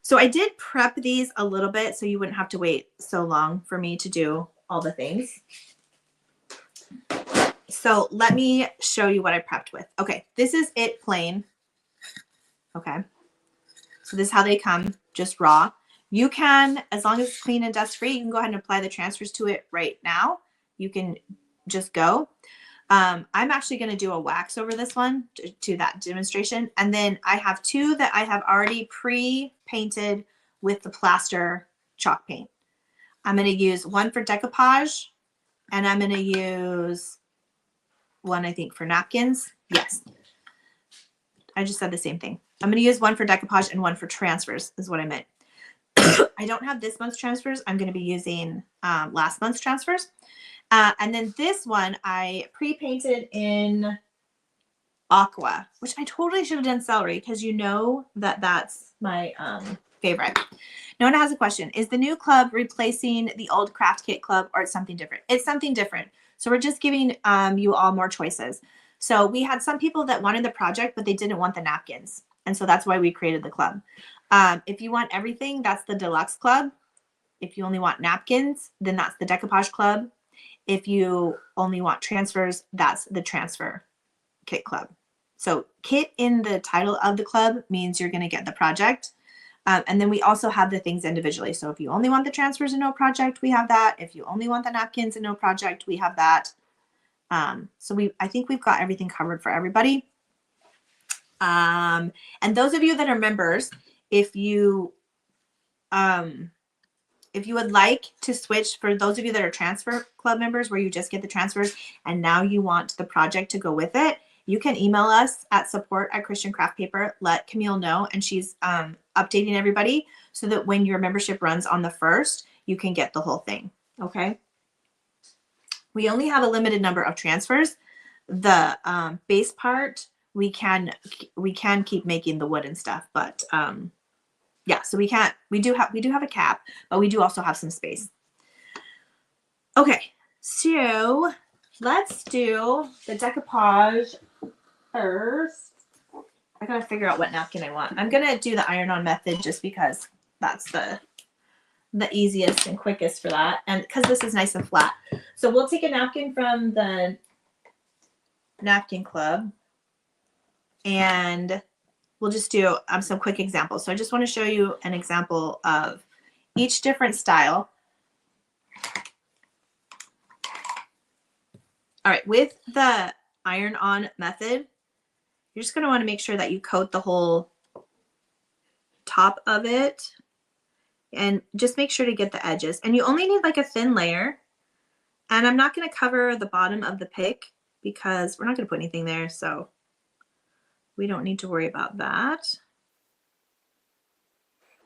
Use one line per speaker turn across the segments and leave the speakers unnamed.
So I did prep these a little bit so you wouldn't have to wait so long for me to do all the things. So let me show you what I prepped with. Okay, this is it plain. Okay, so this is how they come, just raw. You can, as long as it's clean and dust free, you can go ahead and apply the transfers to it right now. You can just go. I'm actually going to do a wax over this one to that demonstration. And then I have two that I have already pre-painted with the plaster chalk paint. I'm going to use one for decoupage, and I'm going to use one, I think, for napkins. Yes. I just said the same thing. I'm going to use one for decoupage and one for transfers is what I meant. I don't have this month's transfers. I'm going to be using last month's transfers. And then this one I pre-painted in aqua, which I totally should have done celery because you know that that's my favorite. Nona has a question. Is the new club replacing the old craft kit club or it's something different? It's something different. So we're just giving you all more choices. So we had some people that wanted the project, but they didn't want the napkins. And so that's why we created the club. If you want everything, that's the deluxe club. If you only want napkins, then that's the decoupage club. If you only want transfers, that's the transfer kit club. So kit in the title of the club means you're going to get the project. And then we also have the things individually. So if you only want the transfers and no project, we have that. If you only want the napkins and no project, we have that. So I think we've got everything covered for everybody. And those of you that are members, if you would like to switch, for those of you that are transfer club members where you just get the transfers and now you want the project to go with it, you can email us at support@Christian Craft Paper. Let Camille know, and she's updating everybody so that when your membership runs on the 1st, you can get the whole thing. Okay. We only have a limited number of transfers. The base part, we can keep making the wood and stuff, but yeah, so we do have a cap, but we do also have some space. Okay, so let's do the decoupage first. I gotta figure out what napkin I want. I'm gonna do the iron-on method just because that's the easiest and quickest for that, and because this is nice and flat. So we'll take a napkin from the napkin club, and we'll just do some quick examples. So I just want to show you an example of each different style. All right, with the iron-on method, you're just going to want to make sure that you coat the whole top of it, and just make sure to get the edges. And you only need like a thin layer. And I'm not going to cover the bottom of the pick because we're not going to put anything there, so we don't need to worry about that.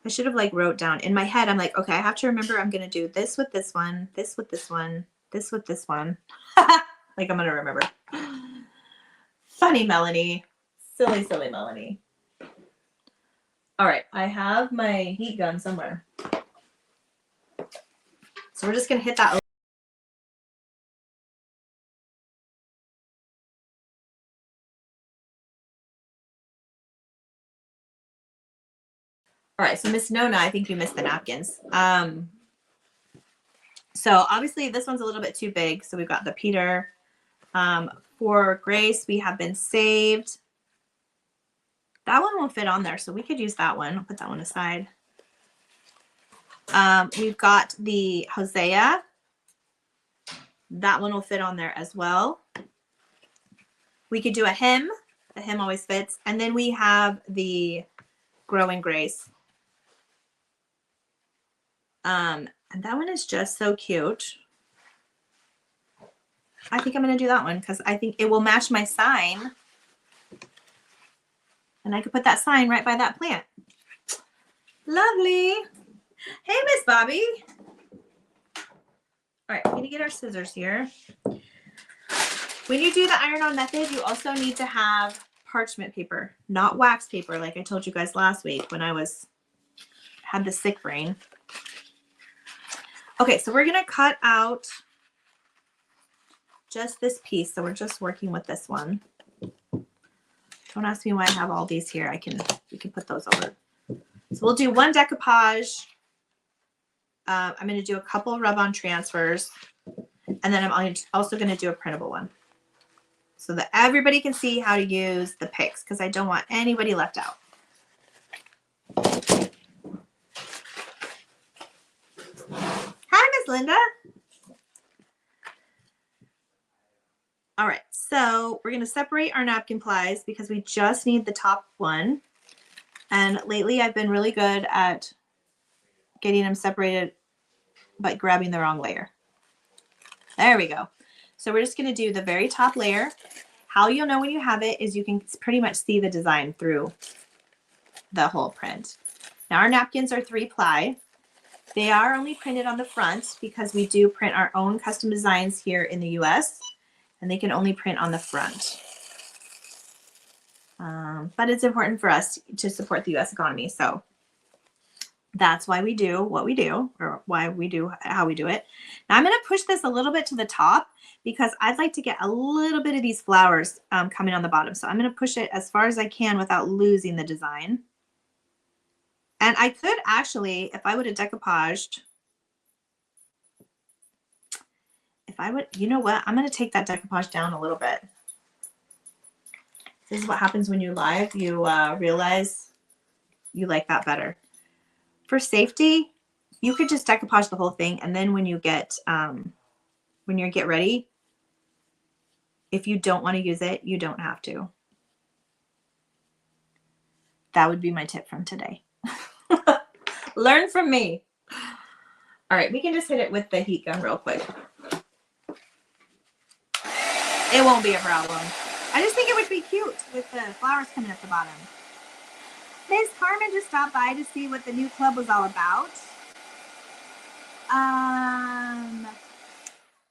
I should have like wrote down in my head. I'm like, okay, I have to remember I'm going to do this with this one, this with this one, this with this one. Like I'm going to remember. Funny Melanie. Silly, silly Melanie. All right, I have my heat gun somewhere. So we're just going to hit that. All right, so Miss Nona, I think you missed the napkins. So obviously this one's a little bit too big. So we've got the Peter. For Grace, we have been saved. That one won't fit on there, so we could use that one. I'll put that one aside. We've got the Hosea. That one will fit on there as well. We could do a hymn. The hymn always fits. And then we have the Growing Grace. And that one is just so cute. I think I'm going to do that one because I think it will match my sign. And I could put that sign right by that plant. Lovely. Hey, Miss Bobby. All right, we're going to get our scissors here. When you do the iron-on method, you also need to have parchment paper, not wax paper like I told you guys last week when I had the sick brain. Okay, so we're going to cut out just this piece. So we're just working with this one. Don't ask me why I have all these here. We can put those over. So we'll do one decoupage. I'm going to do a couple rub-on transfers, and then I'm also going to do a printable one so that everybody can see how to use the picks, because I don't want anybody left out. Hi, Miss Linda. All right, so we're going to separate our napkin plies because we just need the top one. And lately I've been really good at getting them separated by grabbing the wrong layer. There we go. So we're just going to do the very top layer. How you'll know when you have it is you can pretty much see the design through the whole print. Now our napkins are 3-ply. They are only printed on the front because we do print our own custom designs here in the US, and they can only print on the front. But it's important for us to support the US economy. So that's why we do what we do, or why we do how we do it. Now I'm going to push this a little bit to the top because I'd like to get a little bit of these flowers coming on the bottom. So I'm going to push it as far as I can without losing the design. And I could actually, if I would have decoupaged, you know what? I'm going to take that decoupage down a little bit. This is what happens when you're live. You realize you like that better. For safety, you could just decoupage the whole thing, and then when you get ready, if you don't want to use it, you don't have to. That would be my tip from today. Learn from me. All right, we can just hit it with the heat gun real quick. It won't be a problem. I just think it would be cute with the flowers coming at the bottom. Miss Carmen just stopped by to see what the new club was all about.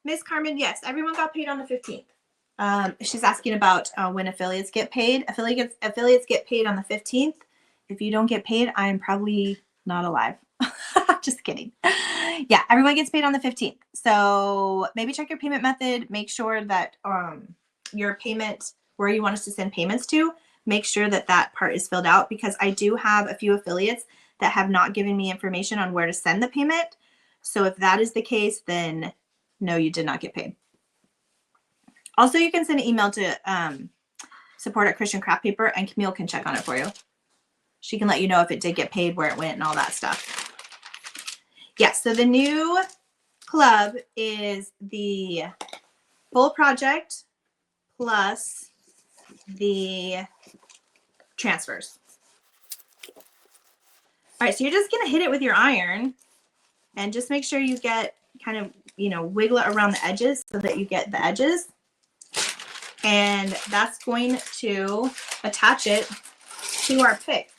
Miss Carmen, yes, everyone got paid on the 15th. She's asking about when affiliates get paid. Affiliates get paid on the 15th. If you don't get paid, I'm probably not alive. Just kidding. Yeah, everyone gets paid on the 15th. So maybe check your payment method. Make sure that your payment, where you want us to send payments to, make sure that that part is filled out, because I do have a few affiliates that have not given me information on where to send the payment. So if that is the case, then no, you did not get paid. Also, you can send an email to support at Christian Craft Paper, and Camille can check on it for you. She can let you know if it did get paid, where it went, and all that stuff. Yeah, so the new club is the full project plus the transfers. All right, so you're just going to hit it with your iron and just make sure you get kind of, wiggle it around the edges so that you get the edges. And that's going to attach it to our pick.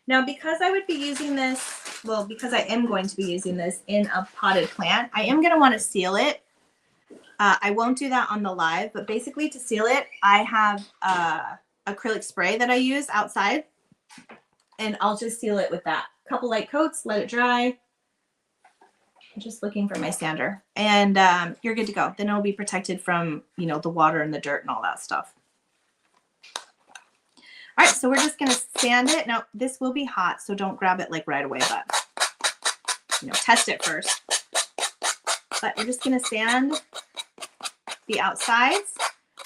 Now, because I would be using this, well, because I am going to be using this in a potted plant, I am going to want to seal it. I won't do that on the live, but basically to seal it, I have acrylic spray that I use outside, and I'll just seal it with that. A couple light coats, let it dry. I'm just looking for my sander, and you're good to go. Then it'll be protected from, the water and the dirt and all that stuff. All right, so we're just going to sand it. Now, this will be hot, so don't grab it like right away, but, test it first. But we're just going to sand the outsides.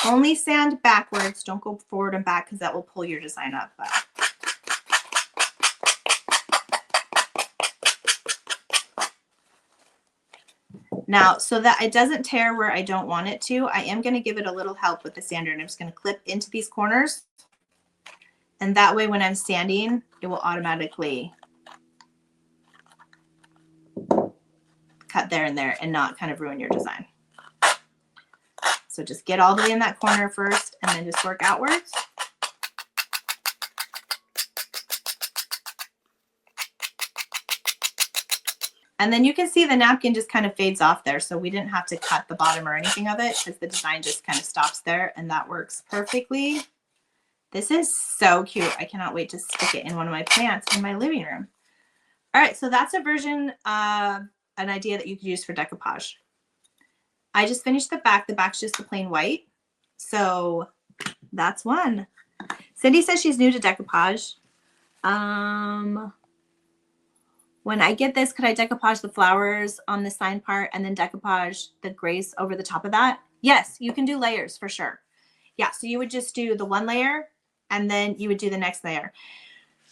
Only sand backwards. Don't go forward and back because that will pull your design up. But now, so that it doesn't tear where I don't want it to, I am going to give it a little help with the sander, and I'm just going to clip into these corners. And that way, when I'm sanding, it will automatically cut there and there and not kind of ruin your design. So just get all the way in that corner first and then just work outwards. And then you can see the napkin just kind of fades off there. So we didn't have to cut the bottom or anything of it because the design just kind of stops there, and that works perfectly. This is so cute. I cannot wait to stick it in one of my plants in my living room. All right, so that's a version of an idea that you could use for decoupage. I just finished the back. The back's just the plain white. So that's one. Cindy says she's new to decoupage. When I get this, could I decoupage the flowers on the sign part and then decoupage the grace over the top of that? Yes, you can do layers for sure. Yeah, so you would just do the one layer and then you would do the next layer.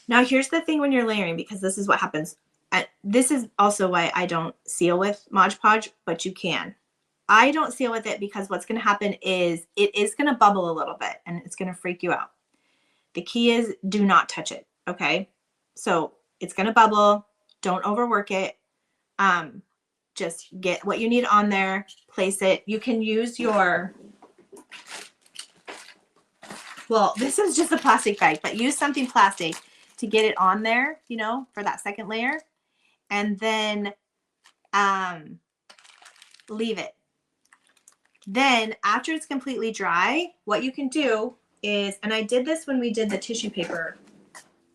Now here's the thing when you're layering, because this is what happens. This is also why I don't seal with Mod Podge, but you can. I don't seal with it because what's going to happen is it is going to bubble a little bit and it's going to freak you out. The key is do not touch it. Okay. So it's going to bubble. Don't overwork it. Just get what you need on there, place it. You can use your, well, this is just a plastic bag, but use something plastic to get it on there, you know, for that second layer. And then leave it. Then after it's completely dry, what you can do is, and I did this when we did the tissue paper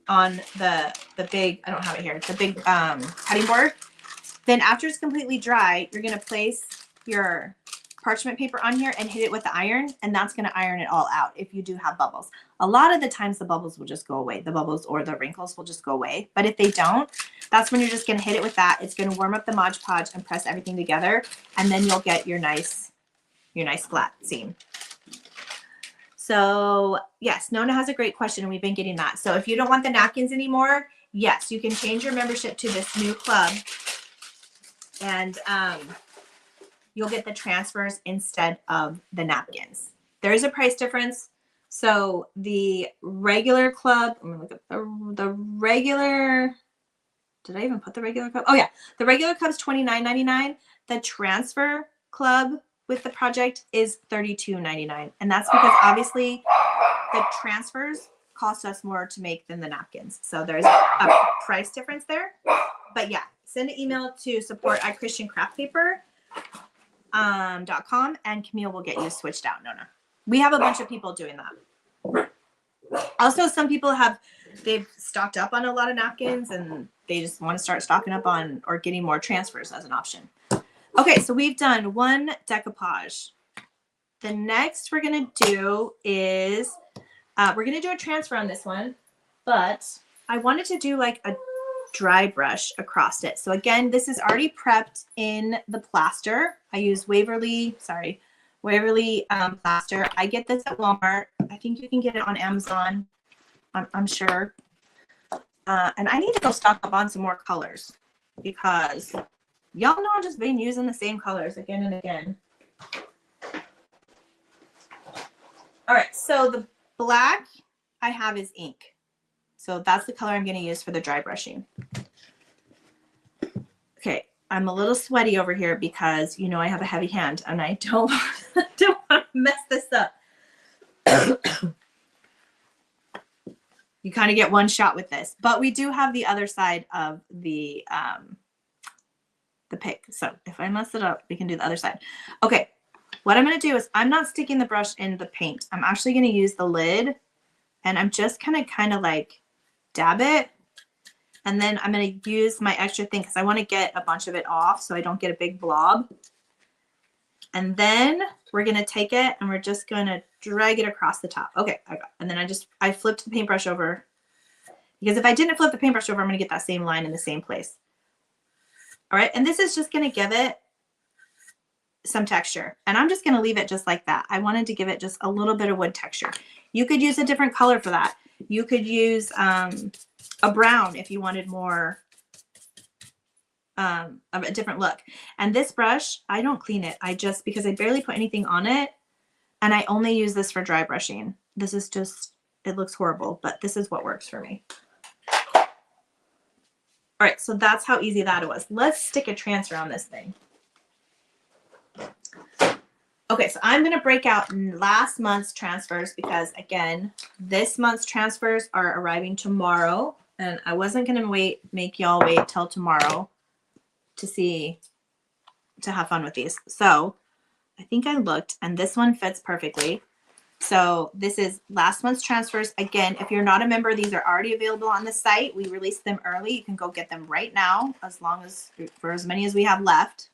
on the big, I don't have it here, the big cutting board. Then after it's completely dry, you're going to place your parchment paper on here and hit it with the iron, and that's going to iron it all out if you do have bubbles. A lot of the times the bubbles will just go away. The bubbles or the wrinkles will just go away. But if they don't, that's when you're just going to hit it with that. It's going to warm up the Mod Podge and press everything together, and then you'll get your nice flat seam. So yes, Nona has a great question, and we've been getting that. So if you don't want the napkins anymore, yes, you can change your membership to this new club, and you'll get the transfers instead of the napkins. There is a price difference. So the regular club, I'm gonna look at the regular, did I even put the regular club? Oh yeah, the regular club's $29.99. The transfer club with the project is $32.99. And that's because obviously the transfers cost us more to make than the napkins. So there's a price difference there. But yeah, send an email to support@christiancraftpaper.com and Camille will get you switched out, Nona. We have a bunch of people doing that. Also, some people they've stocked up on a lot of napkins and they just want to start stocking up on or getting more transfers as an option. Okay, so we've done one decoupage. The next we're going to do is, we're going to do a transfer on this one, but I wanted to do like a dry brush across it. So again, this is already prepped in the plaster. I use Waverly plaster. I get this at Walmart. I think you can get it on Amazon, I'm sure. And I need to go stock up on some more colors because y'all know I've just been using the same colors again and again. All right, so the black I have is ink. So that's the color I'm going to use for the dry brushing. Okay, I'm a little sweaty over here because, you know, I have a heavy hand and I don't want to mess this up. You kind of get one shot with this, but we do have the other side of the pick. So if I mess it up, we can do the other side. Okay, what I'm going to do is I'm not sticking the brush in the paint. I'm actually going to use the lid and I'm just kind of like dab it. And then I'm going to use my extra thing because I want to get a bunch of it off so I don't get a big blob. And then we're going to take it and we're just going to drag it across the top. Okay, and then I flipped the paintbrush over because if I didn't flip the paintbrush over, I'm going to get that same line in the same place. All right, and this is just going to give it some texture. And I'm just going to leave it just like that. I wanted to give it just a little bit of wood texture. You could use a different color for that. You could use a brown if you wanted more of a different look. And this brush, I don't clean it. Because I barely put anything on it and I only use this for dry brushing. This is just, it looks horrible, but this is what works for me. All right, so that's how easy that was. Let's stick a transfer on this thing. Okay, so I'm going to break out last month's transfers because, again, this month's transfers are arriving tomorrow, and I wasn't going to make y'all wait till tomorrow to have fun with these. So I think I looked, and this one fits perfectly. So this is last month's transfers. Again, if you're not a member, these are already available on the site. We released them early. You can go get them right now, for as many as we have left.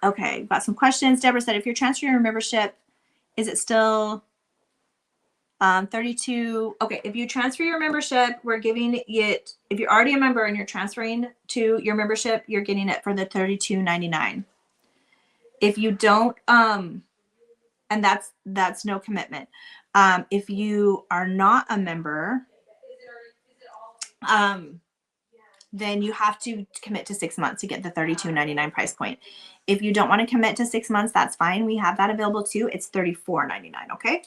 Okay, got some questions. Deborah said, if you're transferring your membership, is it still 32. Okay, if you transfer your membership, we're giving it, if you're already a member and you're transferring to your membership, you're getting it for the $32.99. If you don't, and that's no commitment. If you are not a member, then you have to commit to 6 months to get the $32.99 price point. If you don't want to commit to 6 months, that's fine. We have that available too. It's $34.99. Okay.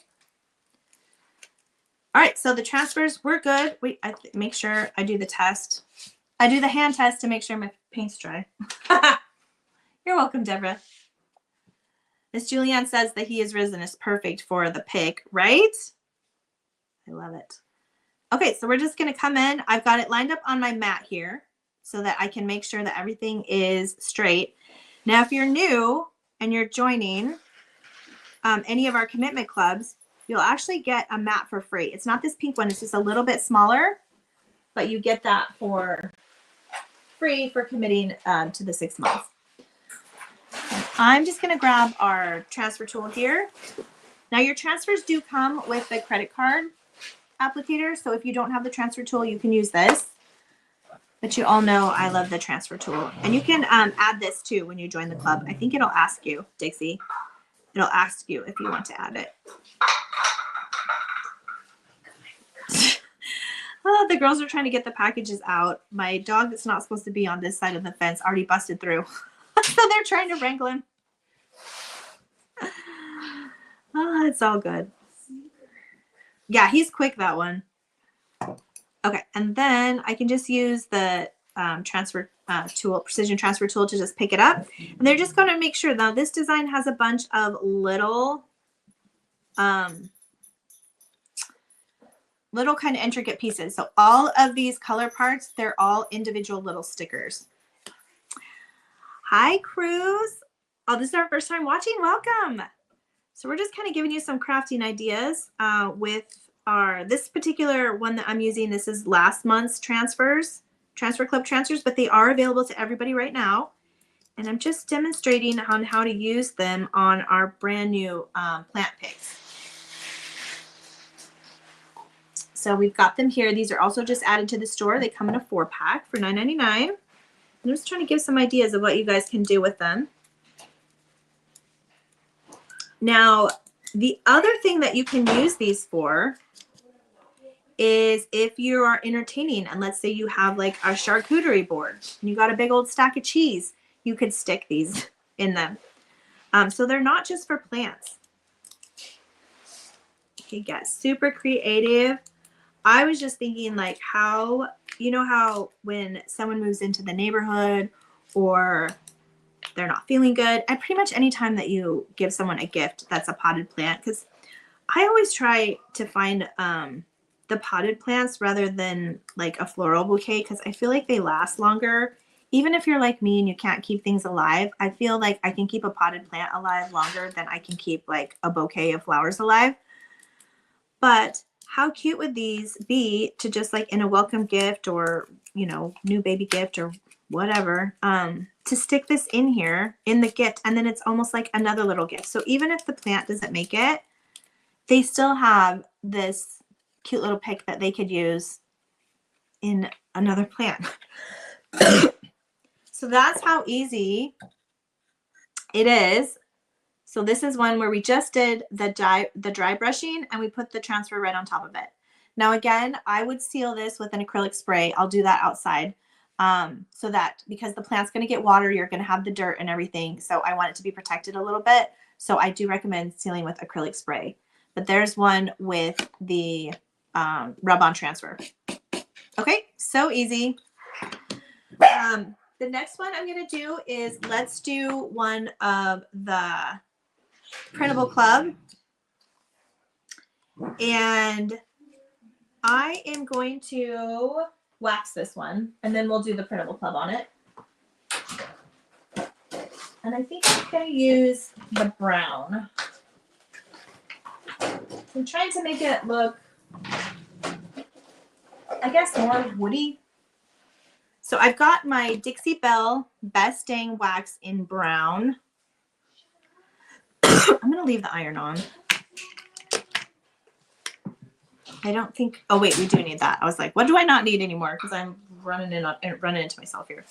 All right. So the transfers, we're good. Wait, make sure I do the test. I do the hand test to make sure my paint's dry. You're welcome, Deborah. Miss Julianne says that he is risen is perfect for the pick, right? I love it. Okay, so we're just going to come in. I've got it lined up on my mat here so that I can make sure that everything is straight. Now, if you're new and you're joining any of our commitment clubs, you'll actually get a mat for free. It's not this pink one. It's just a little bit smaller, but you get that for free for committing to the 6 months. I'm just going to grab our transfer tool here. Now, your transfers do come with the credit card applicator, so if you don't have the transfer tool, you can use this. But you all know I love the transfer tool, and you can add this too when you join the club. I think it'll ask you, Dixie. It'll ask you if you want to add it. Oh, the girls are trying to get the packages out. My dog that's not supposed to be on this side of the fence already busted through. So they're trying to wrangle him. Oh, it's all good. Yeah, he's quick, that one. Okay, and then I can just use the transfer tool, precision transfer tool, to just pick it up. And they're just going to make sure. Now, this design has a bunch of little kind of intricate pieces. So all of these color parts, they're all individual little stickers. Hi, Cruz. Oh, this is our first time watching. Welcome. So we're just kind of giving you some crafting ideas with this particular one that I'm using. This is last month's transfer club transfers, but they are available to everybody right now. And I'm just demonstrating on how to use them on our brand new plant picks. So we've got them here. These are also just added to the store. They come in a 4-pack for $9.99. I'm just trying to give some ideas of what you guys can do with them. Now, the other thing that you can use these for is if you are entertaining, and let's say you have like a charcuterie board and you got a big old stack of cheese, you could stick these in them. So they're not just for plants. You get super creative. I was just thinking, like, how, you know how when someone moves into the neighborhood or they're not feeling good, and pretty much any time that you give someone a gift that's a potted plant, because I always try to find the potted plants rather than like a floral bouquet, because I feel like they last longer. Even if you're like me and you can't keep things alive, I feel like I can keep a potted plant alive longer than I can keep like a bouquet of flowers alive. But how cute would these be to just like in a welcome gift or, you know, new baby gift or whatever, to stick this in here in the gift, and then it's almost like another little gift. So even if the plant doesn't make it, they still have this cute little pick that they could use in another plant. So that's how easy it is. So this is one where we just did the dry brushing and we put the transfer right on top of it. Now again, I would seal this with an acrylic spray. I'll do that outside so that because the plant's going to get water, you're going to have the dirt and everything. So I want it to be protected a little bit. So I do recommend sealing with acrylic spray. But there's one with the rub-on transfer. Okay, so easy. The next one I'm going to do is let's do one of the printable club. And I am going to wax this one, and then we'll do the printable club on it. And I think I'm going to use the brown. I'm trying to make it look, I guess, more woody. So I've got my Dixie Belle Best Dang Wax in brown. I'm going to leave the iron on. I don't think, oh wait, we do need that. I was like, what do I not need anymore? Because I'm running into myself here.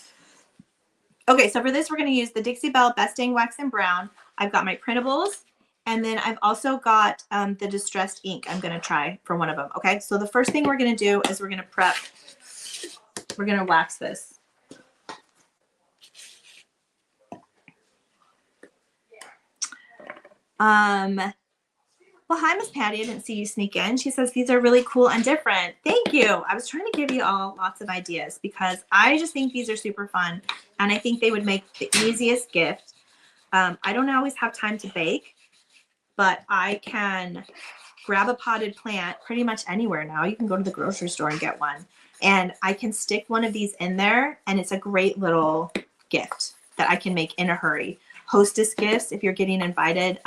Okay, so for this, we're going to use the Dixie Belle Best Dang Wax in Brown. I've got my printables, and then I've also got the distressed ink I'm going to try for one of them. Okay, so the first thing we're going to do is we're going to prep. We're going to wax this. Well, hi, Miss Patty. I didn't see you sneak in. She says these are really cool and different. Thank you. I was trying to give you all lots of ideas because I just think these are super fun, and I think they would make the easiest gift. I don't always have time to bake, but I can grab a potted plant pretty much anywhere now. You can go to the grocery store and get one, and I can stick one of these in there, and it's a great little gift that I can make in a hurry. Hostess gifts, if you're getting invited.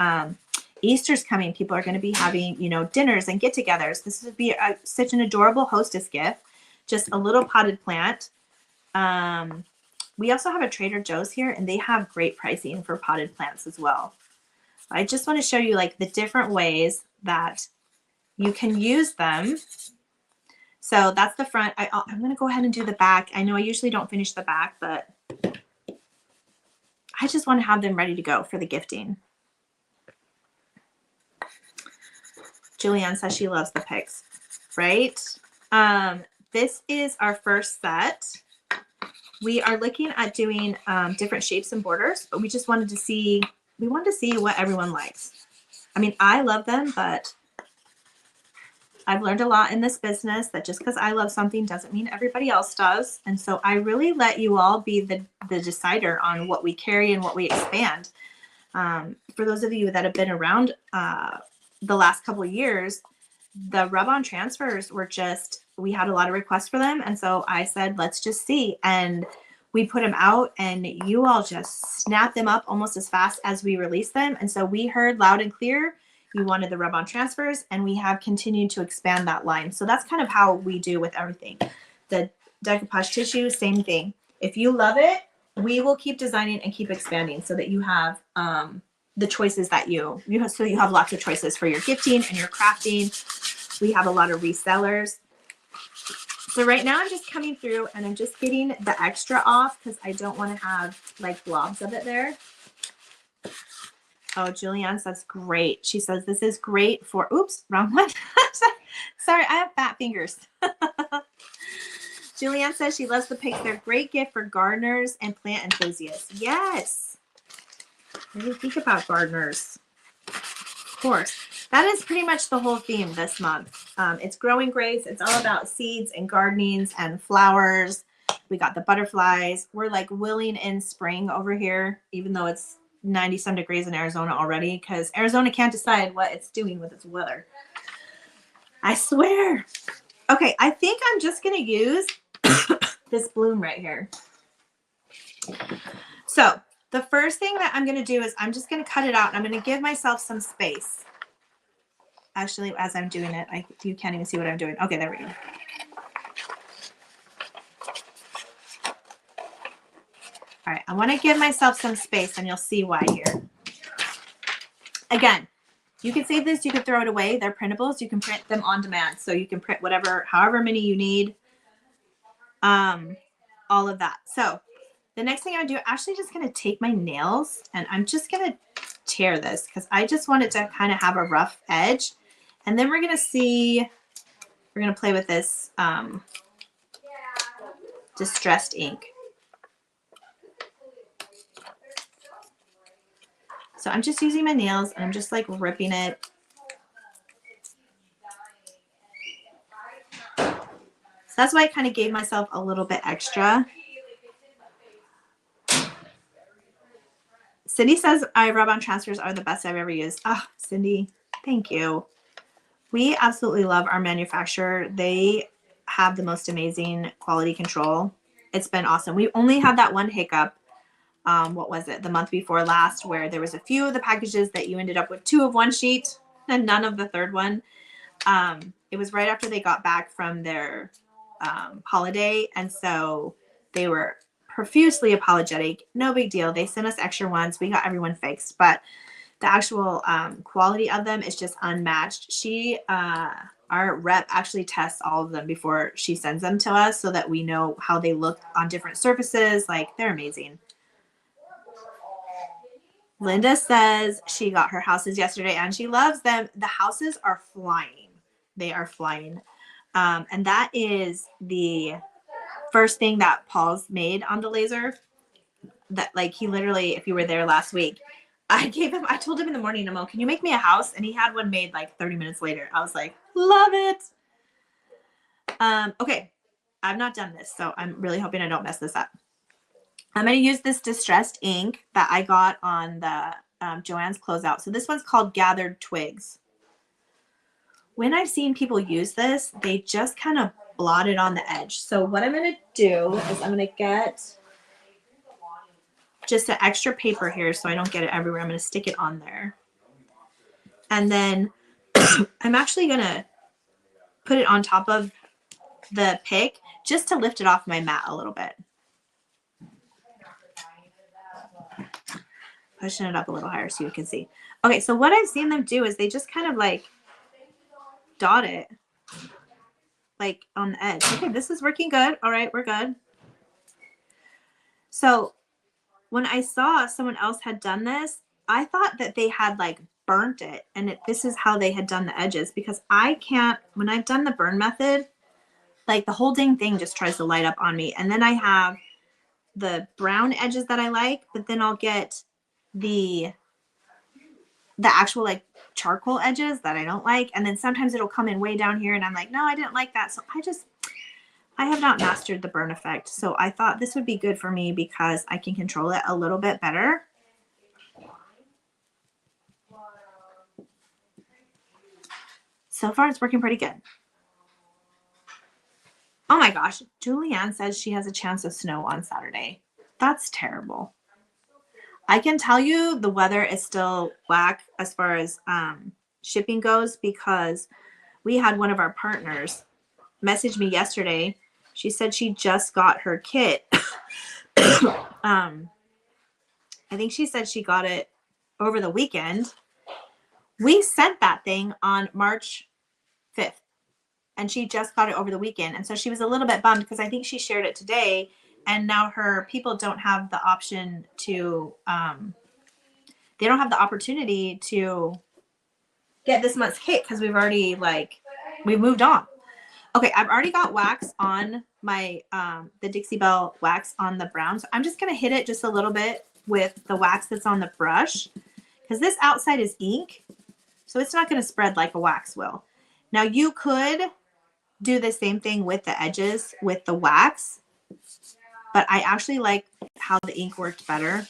Easter's coming. People are going to be having, you know, dinners and get-togethers. This would be such an adorable hostess gift. Just a little potted plant. We also have a Trader Joe's here, and they have great pricing for potted plants as well. I just want to show you like the different ways that you can use them. So that's the front. I'm going to go ahead and do the back. I know I usually don't finish the back, but I just want to have them ready to go for the gifting. Julianne says she loves the pics, right? This is our first set. We are looking at doing different shapes and borders, but we just wanted to see, what everyone likes. I mean, I love them, but I've learned a lot in this business that just because I love something doesn't mean everybody else does. And so I really let you all be the decider on what we carry and what we expand. For those of you that have been around the last couple of years, the rub-on transfers were just, we had a lot of requests for them. And so I said, let's just see. And we put them out, and you all just snap them up almost as fast as we release them. And so we heard loud and clear, you wanted the rub-on transfers, and we have continued to expand that line. So that's kind of how we do with everything. The decoupage tissue, same thing. If you love it, we will keep designing and keep expanding so that you have the choices that you have lots of choices for your gifting and your crafting. We have a lot of resellers. So right now I'm just coming through and I'm just getting the extra off because I don't want to have like blobs of it there. Oh, Julianne says great. She says this is great for, oops, wrong one. Sorry, I have fat fingers. Julianne says she loves the pics. They're a great gift for gardeners and plant enthusiasts. Yes. What do you think about gardeners? Of course. That is pretty much the whole theme this month. It's growing grace. It's all about seeds and gardenings and flowers. We got the butterflies. We're like willing in spring over here, even though it's 90-some degrees in Arizona already, because Arizona can't decide what it's doing with its weather. I swear. Okay, I think I'm just going to use this bloom right here. So the first thing that I'm going to do is I'm just going to cut it out, and I'm going to give myself some space. Actually, as I'm doing it, you can't even see what I'm doing. Okay, there we go. All right, I want to give myself some space, and you'll see why here. Again, you can save this, you can throw it away. They're printables. You can print them on demand. So you can print however many you need, all of that. So the next thing I do, I'm actually just going to take my nails, and I'm just going to tear this because I just want it to kind of have a rough edge. And then we're going to play with this distressed ink. So I'm just using my nails, and I'm just like ripping it. So that's why I kind of gave myself a little bit extra. Cindy says rub-on transfers are the best I've ever used. Oh, Cindy, thank you. We absolutely love our manufacturer. They have the most amazing quality control. It's been awesome. We only had that one hiccup. What was it? The month before last, where there was a few of the packages that you ended up with 2 of one sheet and none of the third one. It was right after they got back from their holiday. And so they were profusely apologetic. No big deal. They sent us extra ones. We got everyone fixed, but the actual quality of them is just unmatched. She our rep actually tests all of them before she sends them to us so that we know how they look on different surfaces. Like, they're amazing. Linda says she got her houses yesterday and she loves them. The houses are flying. They are flying. And that is the first thing that Paul's made on the laser. That, like, he literally, if you were there last week, I told him in the morning, Mo, can you make me a house? And he had one made like 30 minutes later. I was like, love it. Okay, I've not done this, so I'm really hoping I don't mess this up. I'm going to use this distressed ink that I got on the Joann's closeout. So this one's called Gathered Twigs. When I've seen people use this, they just kind of blot it on the edge. So what I'm going to do is I'm going to get just an extra paper here so I don't get it everywhere. I'm going to stick it on there. And then I'm actually going to put it on top of the pick just to lift it off my mat a little bit. Pushing it up a little higher so you can see. Okay, so what I've seen them do is they just kind of like dot it like on the edge. Okay, this is working good. All right, we're good. So when I saw someone else had done this, I thought that they had like burnt it and this is how they had done the edges, because I can't, when I've done the burn method, like the whole dang thing just tries to light up on me. And then I have the brown edges that I like, but then I'll get the actual like charcoal edges that I don't like. And then sometimes it'll come in way down here and I'm like, no, I didn't like that. So I have not mastered the burn effect. So I thought this would be good for me because I can control it a little bit better. So far it's working pretty good. Oh my gosh, Julianne says she has a chance of snow on Saturday. That's terrible. I can tell you the weather is still whack as far as shipping goes, because we had one of our partners message me yesterday. She said she just got her kit. I think she said she got it over the weekend. We sent that thing on March 5th, and she just got it over the weekend. And so she was a little bit bummed because I think she shared it today. And now her people don't have the option to, they don't have the opportunity to get this month's kit because we've already we've moved on. Okay, I've already got wax on my, the Dixie Belle wax on the brown. So I'm just going to hit it just a little bit with the wax that's on the brush because this outside is ink. So it's not going to spread like a wax will. Now you could do the same thing with the edges with the wax, but I actually like how the ink worked better.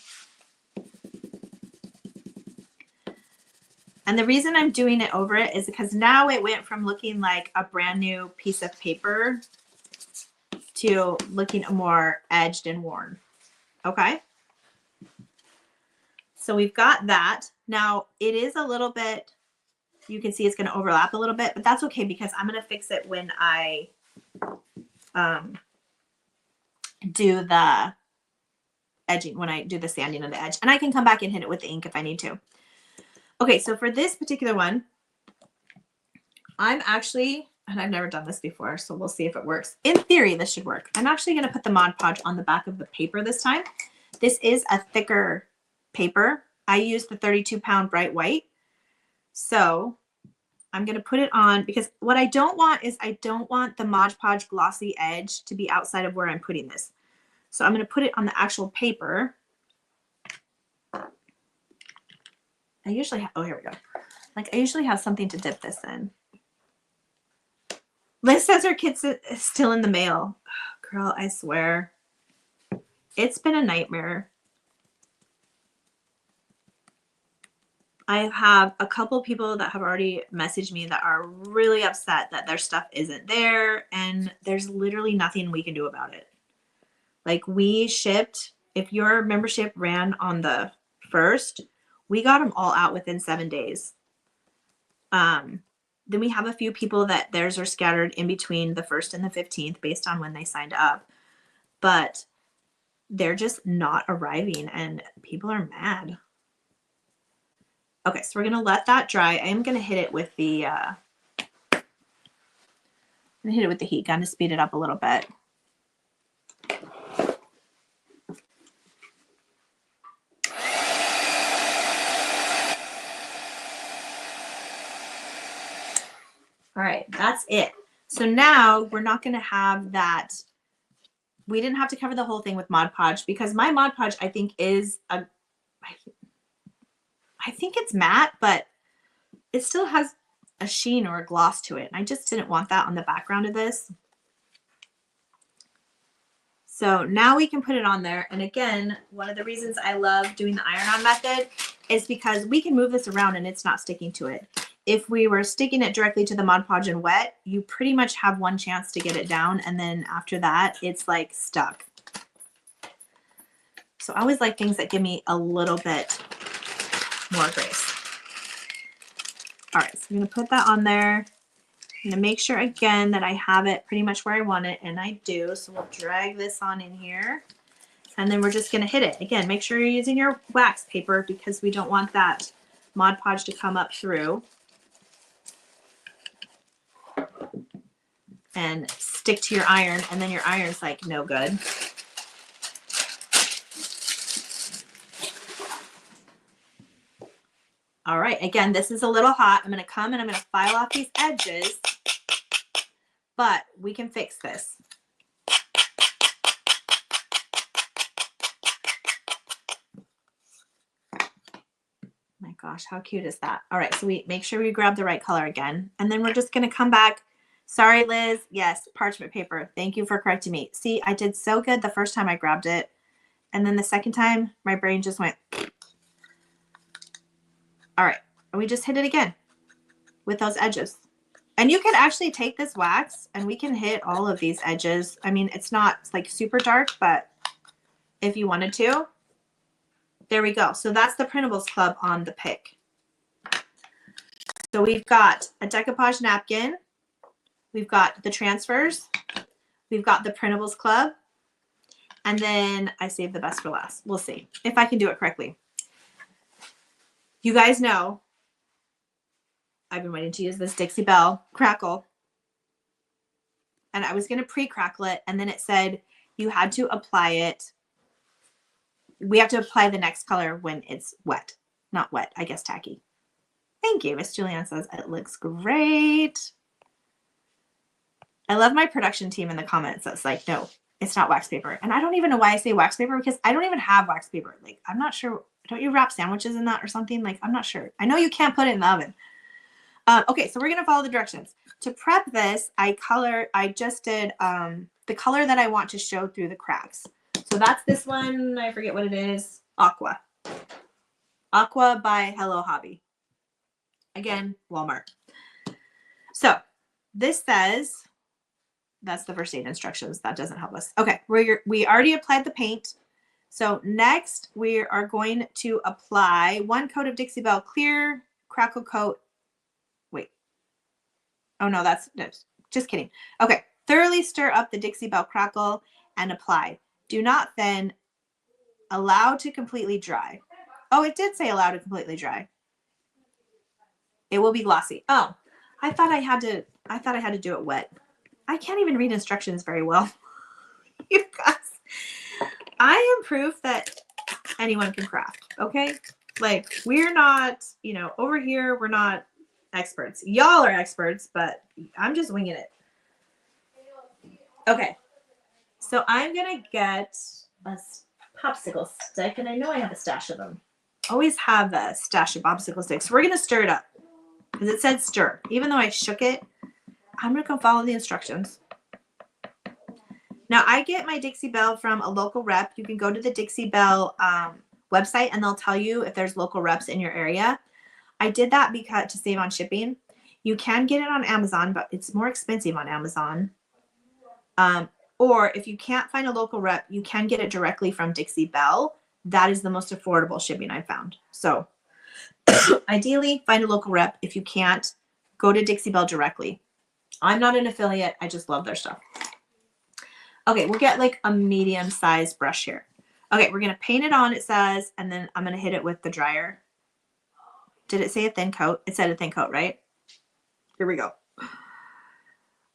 And the reason I'm doing it over it is because now it went from looking like a brand new piece of paper to looking more edged and worn. Okay. So we've got that. Now it is a little bit, you can see it's going to overlap a little bit, but that's okay because I'm going to fix it when I do the edging, when I do the sanding of the edge. And I can come back and hit it with the ink if I need to. Okay, so for this particular one, I'm actually, and I've never done this before, so we'll see if it works. In theory, this should work. I'm actually going to put the Mod Podge on the back of the paper this time. This is a thicker paper. I used the 32-pound bright white. So I'm going to put it on because what I don't want is I don't want the Mod Podge glossy edge to be outside of where I'm putting this. So I'm going to put it on the actual paper. I usually have, oh, here we go. Like I usually have something to dip this in. Liz says her kid's still in the mail. Oh, girl, I swear. It's been a nightmare. I have a couple people that have already messaged me that are really upset that their stuff isn't there, and there's literally nothing we can do about it. Like we shipped, if your membership ran on the 1st, we got them all out within 7 days. Then we have a few people that theirs are scattered in between the 1st and the 15th based on when they signed up, but they're just not arriving and people are mad. Okay, so we're going to let that dry. I am going to hit it with the gonna hit it with the heat gun to speed it up a little bit. All right, that's it. So now we're not gonna have that. We didn't have to cover the whole thing with Mod Podge because my Mod Podge, I think, is I think it's matte, but it still has a sheen or a gloss to it. I just didn't want that on the background of this. So now we can put it on there. And again, one of the reasons I love doing the iron-on method is because we can move this around and it's not sticking to it. If we were sticking it directly to the Mod Podge and wet, you pretty much have one chance to get it down. And then after that, it's like stuck. So I always like things that give me a little bit more grace. All right, so I'm gonna put that on there. I'm gonna make sure again that I have it pretty much where I want it, and I do. So we'll drag this on in here. And then we're just gonna hit it. Again, make sure you're using your wax paper because we don't want that Mod Podge to come up through and stick to your iron, and then your iron's like no good. All right, again, this is a little hot. I'm gonna come and I'm gonna file off these edges, but we can fix this. My gosh, how cute is that? All right, so we make sure we grab the right color again, and then we're just gonna come back. Sorry, Liz. Yes, parchment paper. Thank you for correcting me. See, I did so good the first time I grabbed it. And then the second time, my brain just went. All right. And we just hit it again with those edges. And you can actually take this wax and we can hit all of these edges. I mean, it's not like super dark, but if you wanted to, there we go. So that's the Printables Club on the pick. So we've got a decoupage napkin. We've got the transfers. We've got the Printables Club. And then I saved the best for last. We'll see if I can do it correctly. You guys know I've been waiting to use this Dixie Belle Crackle. And I was going to pre-crackle it. And then it said you had to apply it. We have to apply the next color when it's wet. Not wet, I guess tacky. Thank you. Miss Julianne says it looks great. I love my production team in the comments that's like, no, it's not wax paper. And I don't even know why I say wax paper because I don't even have wax paper. Like, I'm not sure. Don't you wrap sandwiches in that or something? Like, I'm not sure. I know you can't put it in the oven. Okay, so we're going to follow the directions. To prep this, I just did the color that I want to show through the cracks. So that's this one. I forget what it is. Aqua. Aqua by Hello Hobby. Again, Walmart. So this says, that's the first aid instructions. That doesn't help us. Okay, we already applied the paint. So next we are going to apply 1 coat of Dixie Belle Clear Crackle Coat. Wait. Oh no, that's just kidding. Okay, thoroughly stir up the Dixie Belle Crackle and apply. Do not thin. Allow to completely dry. Oh, it did say allow to completely dry. It will be glossy. Oh, I thought I had to do it wet. I can't even read instructions very well. You guys, I am proof that anyone can craft, okay? Like, we're not, you know, over here, we're not experts. Y'all are experts, but I'm just winging it. Okay, so I'm going to get a popsicle stick, and I know I have a stash of them. Always have a stash of popsicle sticks. We're going to stir it up because it said stir. Even though I shook it, I'm going to go follow the instructions. Now, I get my Dixie Belle from a local rep. You can go to the Dixie Belle website, and they'll tell you if there's local reps in your area. I did that because to save on shipping. You can get it on Amazon, but it's more expensive on Amazon. Or if you can't find a local rep, you can get it directly from Dixie Belle. That is the most affordable shipping I've found. So ideally, find a local rep. If you can't, go to Dixie Belle directly. I'm not an affiliate. I just love their stuff. Okay, we'll get like a medium-sized brush here. Okay, we're going to paint it on, it says, and then I'm going to hit it with the dryer. Did it say a thin coat? It said a thin coat, right? Here we go.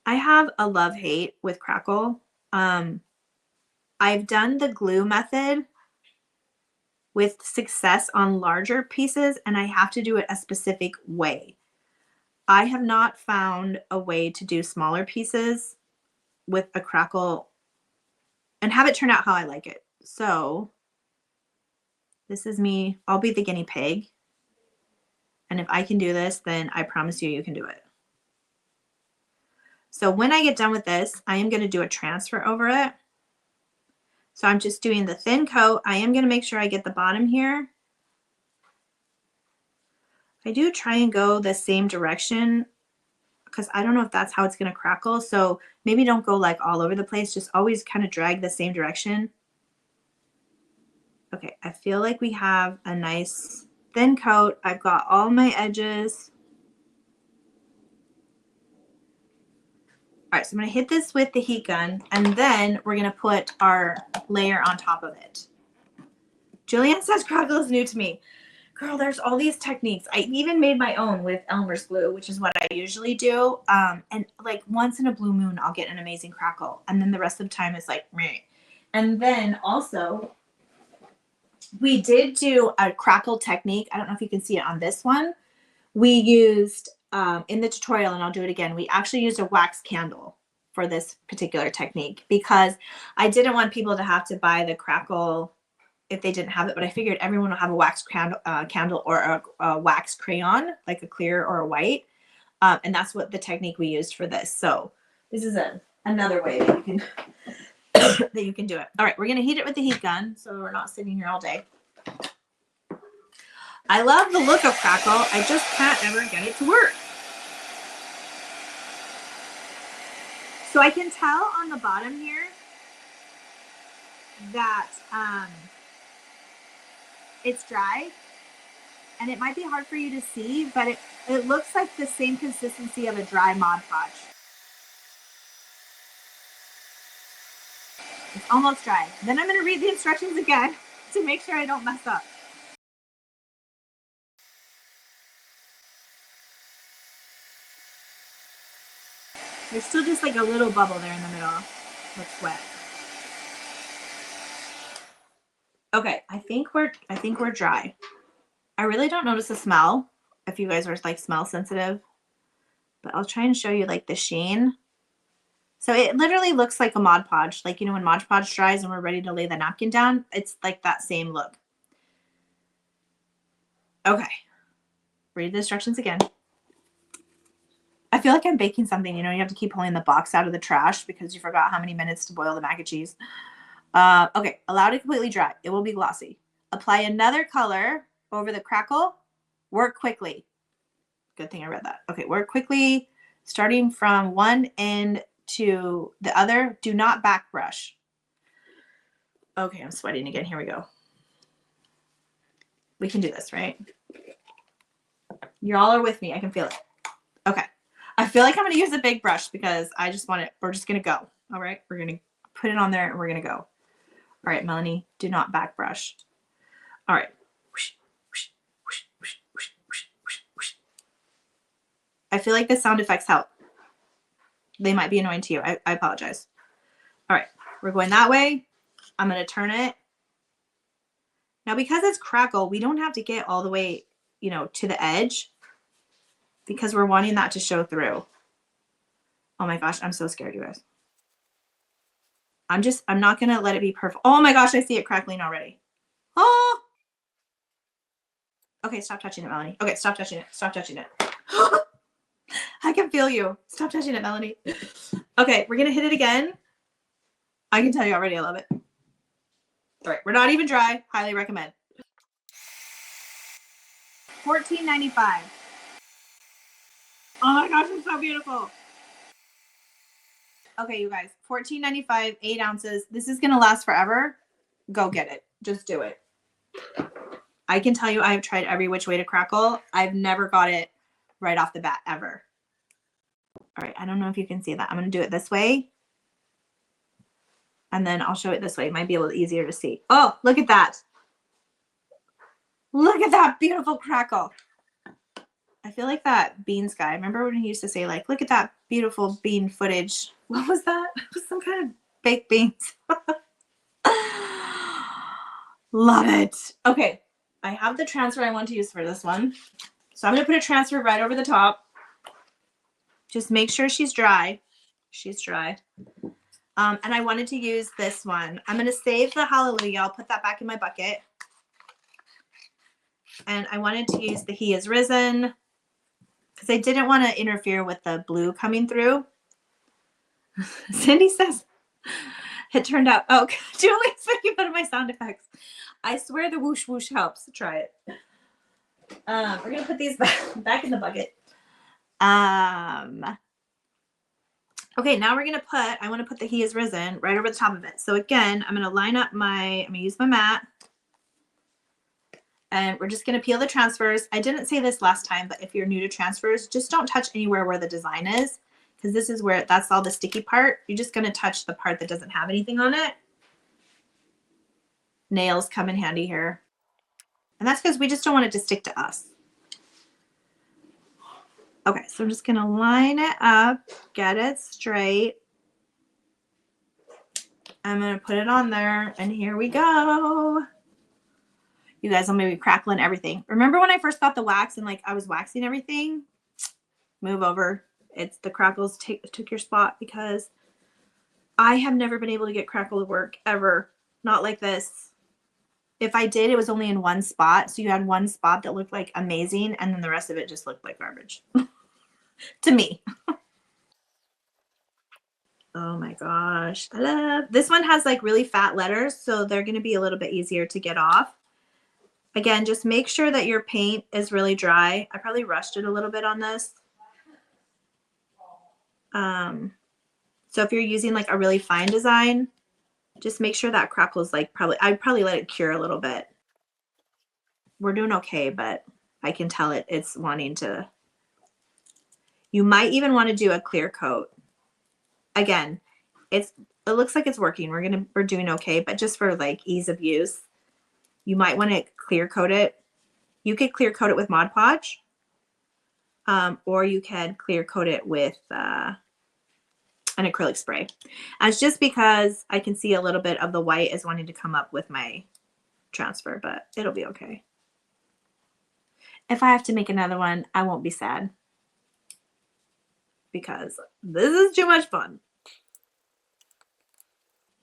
I have a love-hate with Crackle. I've done the glue method with success on larger pieces, and I have to do it a specific way. I have not found a way to do smaller pieces with a Crackle and have it turn out how I like it. So this is me. I'll be the guinea pig. And if I can do this, then I promise you, you can do it. So when I get done with this, I am going to do a transfer over it. So I'm just doing the thin coat. I am going to make sure I get the bottom here. I do try and go the same direction because I don't know if that's how it's going to crackle. So maybe don't go like all over the place. Just always kind of drag the same direction. Okay, I feel like we have a nice thin coat. I've got all my edges. All right, so I'm going to hit this with the heat gun, and then we're going to put our layer on top of it. Julianne says Crackle is new to me. Girl, there's all these techniques. I even made my own with Elmer's glue, which is what I usually do. And like once in a blue moon, I'll get an amazing Crackle. And then the rest of the time is like, meh. And then also, we did do a Crackle technique. I don't know if you can see it on this one. We used, in the tutorial, and I'll do it again, we actually used a wax candle for this particular technique because I didn't want people to have to buy the Crackle if they didn't have it, but I figured everyone will have a wax candle or a wax crayon, like a clear or a white. And that's what the technique we used for this. So this is another way that you can that you can do it. All right, we're gonna heat it with the heat gun so we're not sitting here all day. I love the look of Crackle. I just can't ever get it to work. So I can tell on the bottom here that it's dry, and it might be hard for you to see, but it looks like the same consistency of a dry Mod Podge. It's almost dry. Then I'm going to read the instructions again to make sure I don't mess up. There's still just like a little bubble there in the middle that's wet. Okay, I think we're dry. I really don't notice the smell if you guys are like smell sensitive, but I'll try and show you like the sheen. So it literally looks like a Mod Podge. Like, you know, when Mod Podge dries and we're ready to lay the napkin down, it's like that same look. Okay, read the instructions again. I feel like I'm baking something, you know, you have to keep pulling the box out of the trash because you forgot how many minutes to boil the mac and cheese. Okay, allow it to completely dry. It will be glossy. Apply another color over the Crackle. Work quickly. Good thing I read that. Okay, work quickly, starting from one end to the other. Do not back brush. Okay, I'm sweating again. Here we go. We can do this, right? You all are with me. I can feel it. Okay. I feel like I'm going to use a big brush because I just want it. We're just going to go. All right. We're going to put it on there and we're going to go. All right, Melanie, do not back brush. All right. I feel like the sound effects help. They might be annoying to you. I apologize. All right. We're going that way. I'm going to turn it. Now, because it's Crackle, we don't have to get all the way, you know, to the edge because we're wanting that to show through. Oh my gosh, I'm so scared, you guys. I'm not going to let it be perfect. Oh my gosh, I see it crackling already. Oh. Okay, stop touching it, Melanie. Okay, stop touching it. Stop touching it. I can feel you. Stop touching it, Melanie. Okay, we're going to hit it again. I can tell you already I love it. All right, we're not even dry. Highly recommend. $14.95. Oh my gosh, it's so beautiful. Okay, you guys, $14.95, 8 ounces. This is going to last forever. Go get it. Just do it. I can tell you I've tried every which way to Crackle. I've never got it right off the bat, ever. All right, I don't know if you can see that. I'm going to do it this way. And then I'll show it this way. It might be a little easier to see. Oh, look at that. Look at that beautiful Crackle. I feel like that Beans guy. Remember when he used to say, like, look at that beautiful bean footage. What was that? It was some kind of baked beans. Love it. Okay, I have the transfer I want to use for this one. So I'm going to put a transfer right over the top. Just make sure she's dry. She's dry. And I wanted to use this one. I'm going to save the Hallelujah. I'll put that back in my bucket. And I wanted to use the He is Risen because I didn't want to interfere with the blue coming through. Cindy says, it turned out, oh, Julie's making fun of my sound effects. I swear the whoosh whoosh helps. Try it. We're going to put these back in the bucket. Okay, now we're going to I want to put the He is Risen right over the top of it. So again, I'm going to line up I'm going to use my mat. And we're just going to peel the transfers. I didn't say this last time, but if you're new to transfers, just don't touch anywhere where the design is, because this is where that's all the sticky part. You're just going to touch the part that doesn't have anything on it. Nails come in handy here. And that's because we just don't want it to stick to us. Okay, so I'm just going to line it up, get it straight. I'm going to put it on there, and here we go. You guys will maybe crackling everything. Remember when I first got the wax and like I was waxing everything? Move over. It's the Crackles took your spot, because I have never been able to get Crackle to work ever. Not like this. If I did, it was only in one spot. So you had one spot that looked like amazing, and then the rest of it just looked like garbage. To me. Oh my gosh. I love this one. Has like really fat letters, so they're going to be a little bit easier to get off. Again, just make sure that your paint is really dry. I probably rushed it a little bit on this. So if you're using like a really fine design, just make sure that Crackle's like I'd probably let it cure a little bit. We're doing okay, but I can tell it's wanting to. You might even want to do a clear coat. Again, it looks like it's working. We're doing okay, but just for like ease of use, you might want to clear coat it. You could clear coat it with Mod Podge, or you can clear coat it with an acrylic spray. And it's just because I can see a little bit of the white is wanting to come up with my transfer, but it'll be okay. If I have to make another one, I won't be sad, because this is too much fun.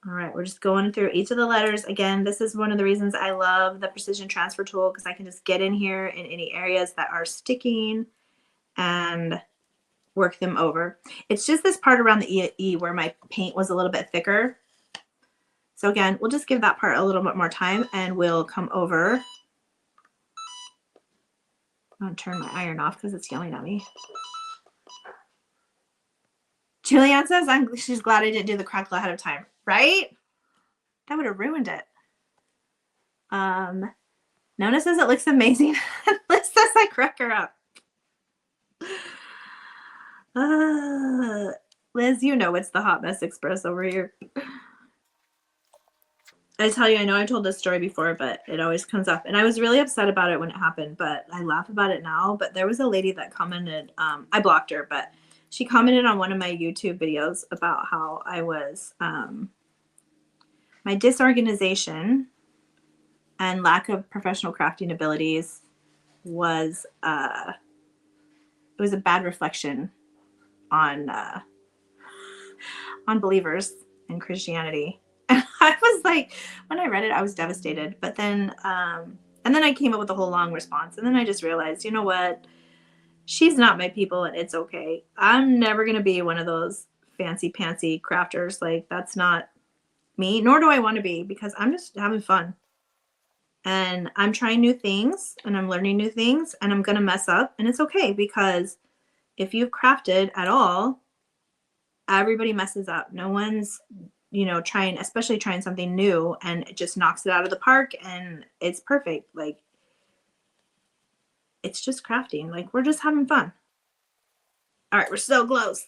All right, we're just going through each of the letters. Again, this is one of the reasons I love the Precision Transfer tool, because I can just get in here in any areas that are sticking and work them over. It's just this part around the E where my paint was a little bit thicker. So again, we'll just give that part a little bit more time, and we'll come over. I'm going to turn my iron off because it's yelling at me. Julianne says she's glad I didn't do the Crackle ahead of time. Right? That would have ruined it. Nona says it looks amazing. Liz says I crack her up. Liz, you know it's the Hot Mess Express over here. I tell you, I know I told this story before, but it always comes up. And I was really upset about it when it happened, but I laugh about it now. But there was a lady that commented, I blocked her, but she commented on one of my YouTube videos about how I was, my disorganization and lack of professional crafting abilities was, it was a bad reflection on believers in Christianity. And I was like, when I read it, I was devastated. But then, and then I came up with a whole long response. And then I just realized, you know what? She's not my people, and it's okay. I'm never going to be one of those fancy pantsy crafters. Like, that's not me, nor do I want to be, because I'm just having fun. And I'm trying new things, and I'm learning new things, and I'm going to mess up. And it's okay, because if you've crafted at all, everybody messes up. No one's, especially trying something new, and it just knocks it out of the park, and it's perfect. Like, it's just crafting. Like, we're just having fun. All right, we're so close.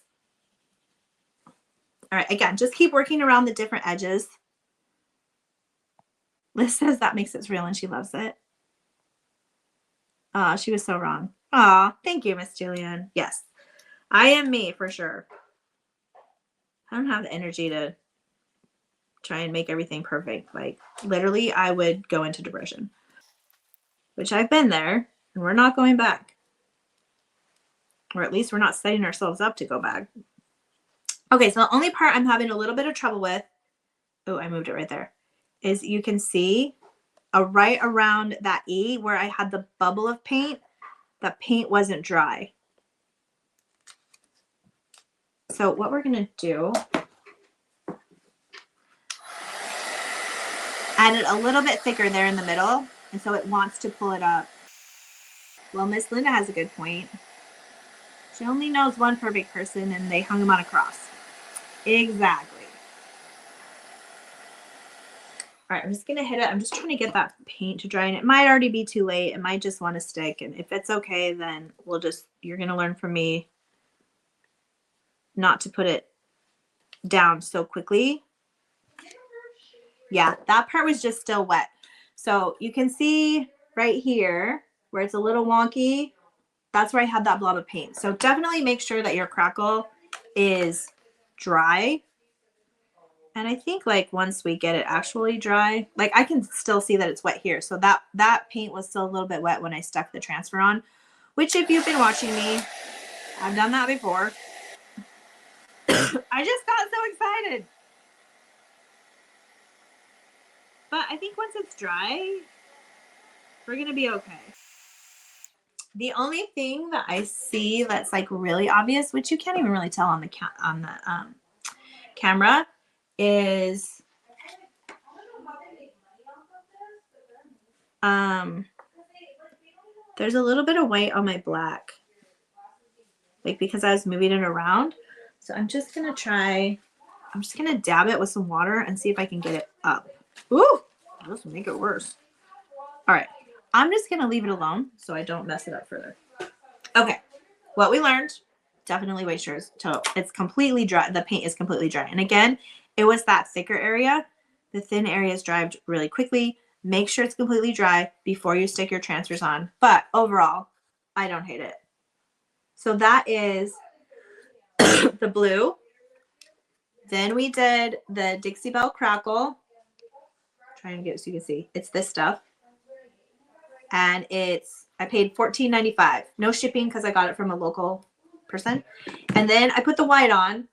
All right, again, just keep working around the different edges. Liz says that makes it real and she loves it. She was so wrong. Aw, thank you, Miss Julianne. Yes. I am me for sure. I don't have the energy to try and make everything perfect. Like literally I would go into depression, which I've been there, and we're not going back. Or at least we're not setting ourselves up to go back. Okay, so the only part I'm having a little bit of trouble with, oh, I moved it right there, is you can see right around that E where I had the bubble of paint, the paint wasn't dry. So what we're gonna do, add it a little bit thicker there in the middle, and so it wants to pull it up. Well, Miss Linda has a good point. She only knows one perfect person, and they hung him on a cross. Exactly. All right, I'm just gonna hit it. I'm just trying to get that paint to dry, and it might already be too late. It might just want to stick, and if it's okay, then you're gonna learn from me not to put it down so quickly. Yeah, that part was just still wet. So you can see right here where it's a little wonky, that's where I had that blob of paint. So definitely make sure that your Crackle is dry. And I think like once we get it actually dry, like I can still see that it's wet here. So that paint was still a little bit wet when I stuck the transfer on, which if you've been watching me, I've done that before. I just got so excited. But I think once it's dry, we're going to be okay. The only thing that I see that's like really obvious, which you can't even really tell on the camera, is there's a little bit of white on my black, like because I was moving it around. So I'm just gonna dab it with some water and see if I can get it up. Ooh, this will make it worse. All right, I'm just gonna leave it alone so I don't mess it up further. Okay, what we learned, definitely wait sure till it's completely dry. The paint is completely dry. And again, it was that thicker area. The thin areas dried really quickly. Make sure it's completely dry before you stick your transfers on. But overall, I don't hate it. So that is the blue. Then we did the Dixie Belle Crackle. Trying to get it so you can see. It's this stuff. And I paid $14.95. No shipping because I got it from a local person. And then I put the white on.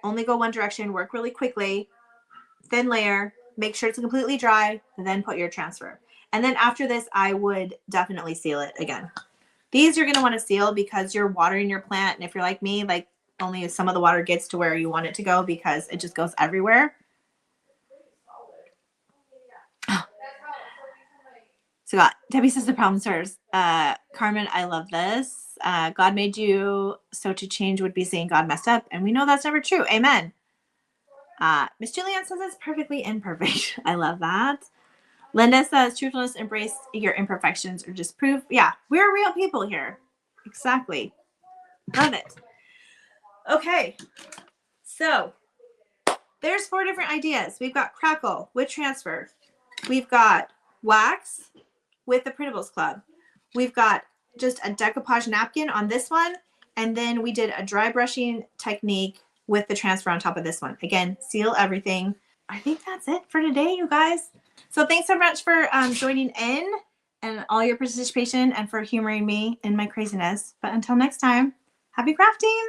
Only go one direction, work really quickly. Thin layer, make sure it's completely dry, and then put your transfer. And then after this, I would definitely seal it again. These you're going to want to seal because you're watering your plant. And if you're like me, like only some of the water gets to where you want it to go because it just goes everywhere. So Debbie says the problem serves. Carmen, I love this. God made you, so to change would be saying God messed up. And we know that's never true. Amen. Miss Julianne says it's perfectly imperfect. I love that. Linda says truthfulness, embrace your imperfections or just proof. Yeah, we're real people here. Exactly. Love it. Okay. So there's 4 different ideas. We've got Crackle with transfer. We've got wax with the Printables Club. We've got just a decoupage napkin on this one. And then we did a dry brushing technique with the transfer on top of this one. Again, seal everything. I think that's it for today, you guys. So thanks so much for joining in and all your participation and for humoring me in my craziness. But until next time, happy crafting.